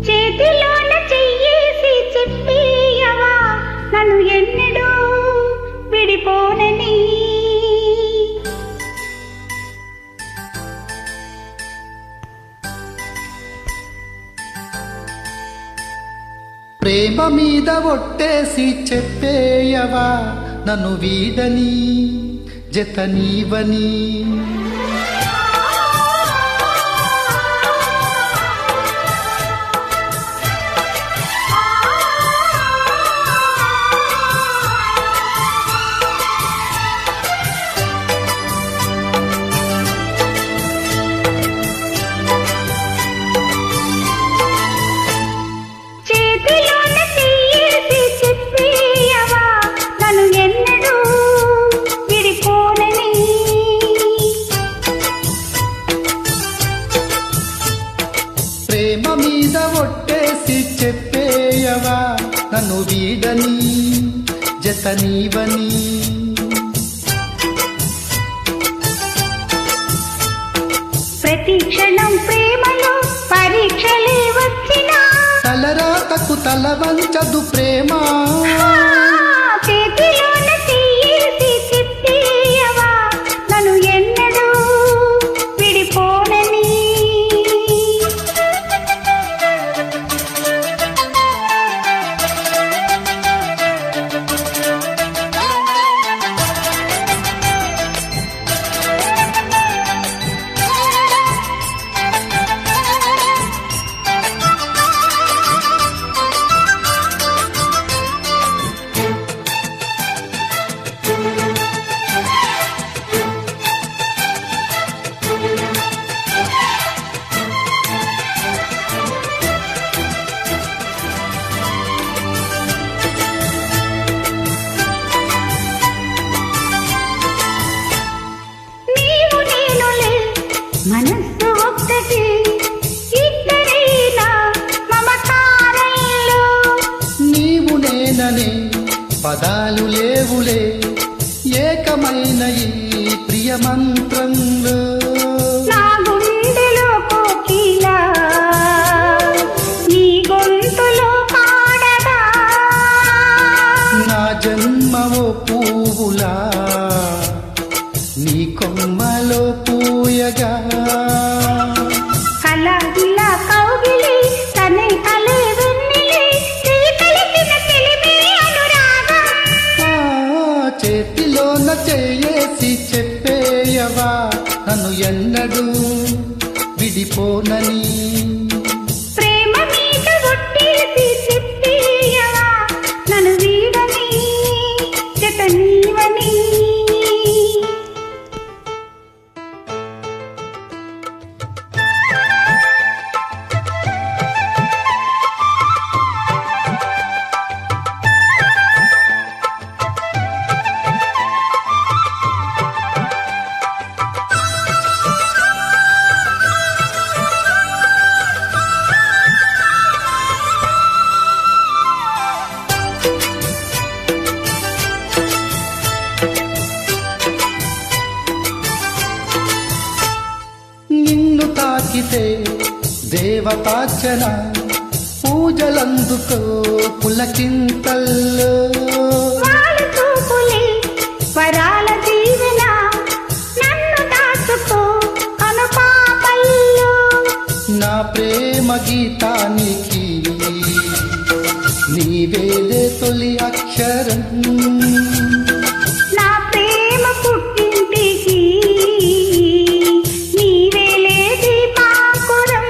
చేతిలోన చెయ్యేసి చెప్పేయవా నన్ను ఎన్నడూ విడిపోనని. ప్రేమ మీద ఒట్టేసి చెప్పేయవా నన్ను వీడని జత నీవని. ప్రేమ మీద ఒట్టేసి చెప్పేయవా నన్ను వీడని జత నీవని. ప్రతి క్షణం ప్రేమలో పరీక్షలే వచ్చినా తలరాతకు తల వంచదు ప్రేమ. చేతిలోన చెయ్యేసి చెప్పేయవా నన్ను ఎన్నడూ విడిపోనని. మనస్సు ఒక్కటి ఇద్దరైనా మమకారంలో. నీవు నేననే పదాలు లేవులే ఏకమైన ఈ ప్రియ మంత్రంలో. నా గుండెలో కోకిలా నీ గొంతులో పాడగా, నా జన్మవో పువ్వులా నీ కొమ్మలో పూయగా. కల ఇలా కౌగిలి తనే కలే వెన్నెలే చెయ్యి కలిపిన తెలిమే అనురాగం. చేతిలోన చెయ్యేసి చెప్పేయవా నన్ను ఎన్నడూ విడిపోనని. ప్రేమ మీద ఒట్టేసి చెప్పేయవా నన్ను వీడని జత నీవని. నిన్ను తాకితే దేవతార్చన పూజలందుకో పులకింతల్లో. వాళ్ళ చూపులే వరాల దీవెన నన్ను దాచుకో అనుపాపల్లో. నా ప్రేమ గీతానికి నీవేలే తొలి అక్షరం. నా ప్రేమ పుట్టింటికి నీవేలే దీపాంకురం.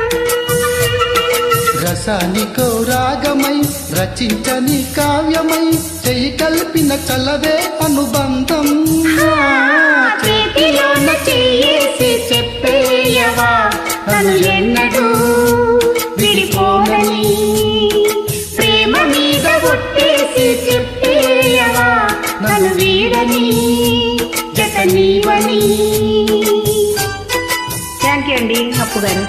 రసానికో రాగమై రచించని కావ్యమై చెయ్యి కలిపిన చలవే అనుబంధం. చేతిలోన చెయ్యేసి చెప్పేయవా నన్ను ఎన్నడూ విడిపోనని. ప్రేమ మీద ఒట్టేసి చెప్పేయవా నన్ను వీడని జత నీవని. థ్యాంక్ యూ అండి అప్పు గారు.